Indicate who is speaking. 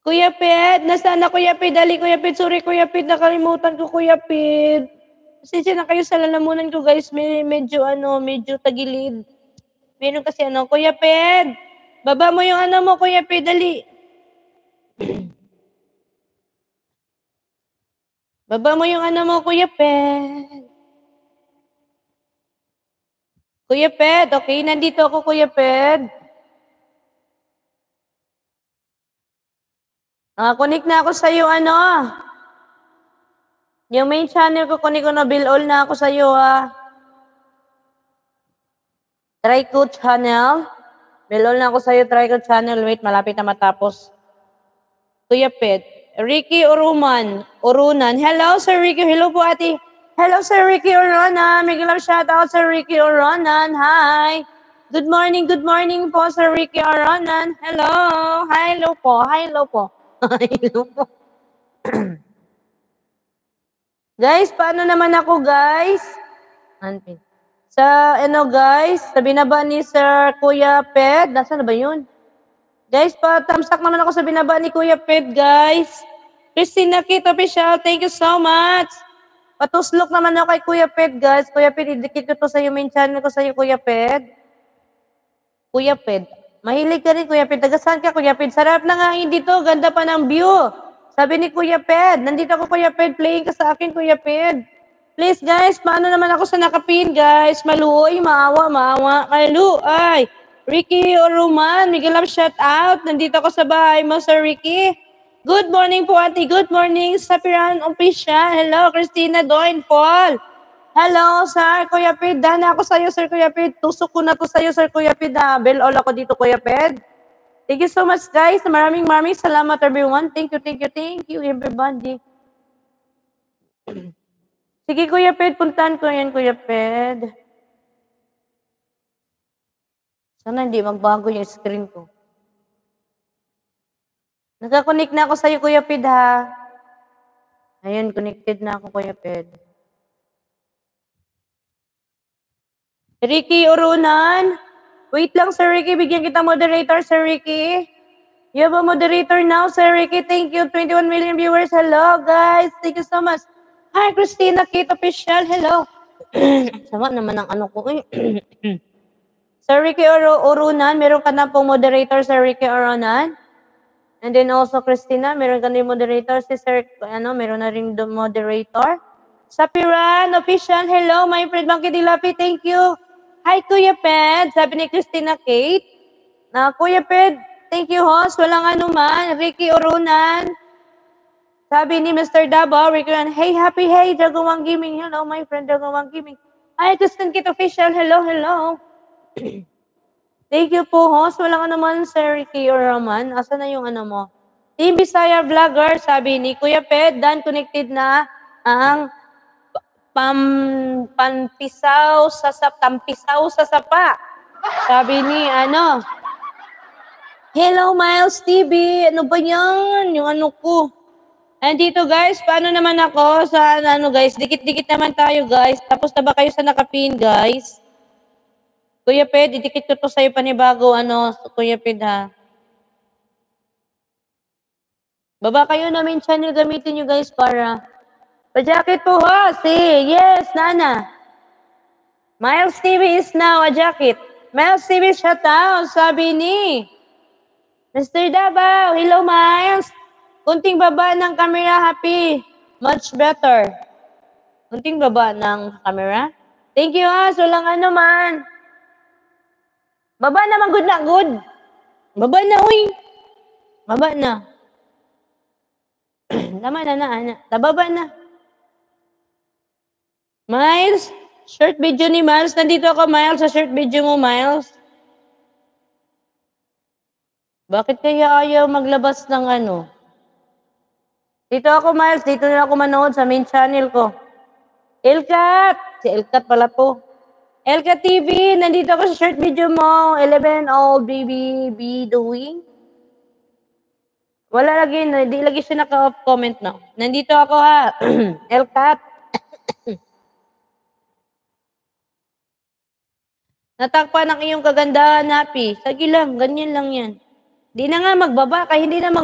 Speaker 1: Kuya Ped, nasaan na Kuya Ped? Dali Kuya Ped, sorry Kuya Ped, nakalimutan ko Kuya Ped. Pasensya na kayo sa lalamunan ko guys, medyo tagilid. Meron kasi Kuya Ped, baba mo yung mo Kuya Ped, dali. Baba mo yung mo Kuya Ped. Kuya Ped, okay, nandito ako Kuya Ped. Connect na ako sa iyo yung main channel ko, connect ko na, bill all na ako sa iyo Try ko channel. Bill all na ako sa iyo, try ko channel. Wait, malapit na matapos. Kuya Ped, Ricky Urunan. Hello, Sir Ricky. Hello po, ate. Hello, Sir Ricky Urunan. May gilang shout out, Sir Ricky Urunan. Hi. Good morning po, Sir Ricky Urunan. Hello. Hello po. Hello po. Hello po. Guys, paano naman ako, guys? Sa, guys, sa binaba ni Sir Kuya Ped. Nasaan na ba yun? Guys, pa-thumbs up naman ako sa binaba ni Kuya Ped, guys. Christina Kit Official, thank you so much. Patuslok naman ako kay Kuya Ped, guys. Kuya Ped, idikit ko to sa iyo, main channel ko sa iyo, Kuya Ped. Kuya Ped, mahilig ka rin, Kuya Ped. Tagasaan ka, Kuya Ped. Sarap na nga hindi to, ganda pa ng view. Sabi ni Kuya Ped, nandito ako, Kuya Ped, playing ka sa akin, Kuya Ped. Please, guys, paano naman ako sa nakapin, guys? Maluoy, maawa. Kalu, ay. Ricky Oruman, Miguel Love, shout out. Nandito ako sa bahay mo, Sir Ricky. Good morning po, ate. Good morning, Sapiran Official. Hello, Christina Doin Paul. Hello, Sir Kuya Ped. Dana ako sa iyo, Sir Kuya Ped. Tusok ko na to sa iyo, Sir Kuya Ped. Bell all ako dito, Kuya Ped. Thank you so much, guys. Maraming salamat, everyone. Thank you, everybody. Sige, Kuya Ped, puntahan ko yan, Kuya Ped. Sana hindi magbago yung screen ko. Nagka-connect na ako sa'yo, Kuya Ped, ha? Ayun, connected na ako, Kuya Ped. Ricky Urunan. Wait lang, Sir Ricky. Bigyan kita moderator, Sir Ricky. You have a moderator now, Sir Ricky. Thank you. 21 million viewers. Hello, guys. Thank you so much. Hi, Christina Kit Official. Hello. Sama naman ang ko. Sir Ricky Urunan, meron ka na pong moderator, Sir Ricky Urunan. And then also, Christina, meron ka na moderator. Si Sir, meron na rin moderator. Sapiran Official, hello, my friend Bangki Dilapi, thank you. Hi, Kuya Ped, sabi ni Christina Kate. Kuya Ped, thank you, host. Walang anuman. Ricky Urunan. Sabi ni Mr. Davao, Ricky Urunan, hey, Dragawang Gaming. Hello, my friend, Dragawang Gaming. Hi, Christina Kate Official, hello. Thank you po, host. Walang anuman, Sir Ricky Urunan. Asa na yung mo? Team Bisaya Vlogger, sabi ni Kuya Ped, dan connected na ang tampisaw sa sapa. Sabi ni Hello Miles TV, ano ba yan? Yung ko. Andito guys, paano naman ako sa guys? Dikit-dikit naman tayo guys. Tapos na ba kayo sa nakapin guys? Kuya Ped, didikit ko to sa'yo panibago Kuya Ped ha. Baba kayo namin channel, gamitin nyo guys para pa-jacket po ha, yes, Nana. Miles TV is now a jacket. Miles TV shout out, sabi ni Mr. Davao. Hello, Miles. Kunting baba ng camera, happy. Much better. Kunting baba ng camera. Thank you, ha. So lang man. Baba naman, good na, good. Baba na, uy. Baba na. Tama na, Tababa na. Miles, short video ni Miles. Nandito ako, Miles, sa short video mo, Miles. Bakit kaya ayaw maglabas ng Dito ako, Miles. Dito na ako manood sa main channel ko. Elkat! Si Elkat pala to. Elkat TV, nandito ako sa short video mo. 11 old baby be doing. Wala lagi, hindi lagi siya naka-off comment, no? Nandito ako, ha. Elkat. Natakpan ang iyong kagandahan, Happy. Sige lang, ganyan lang yan. Di na nga magbaba, kaya hindi na magbaba.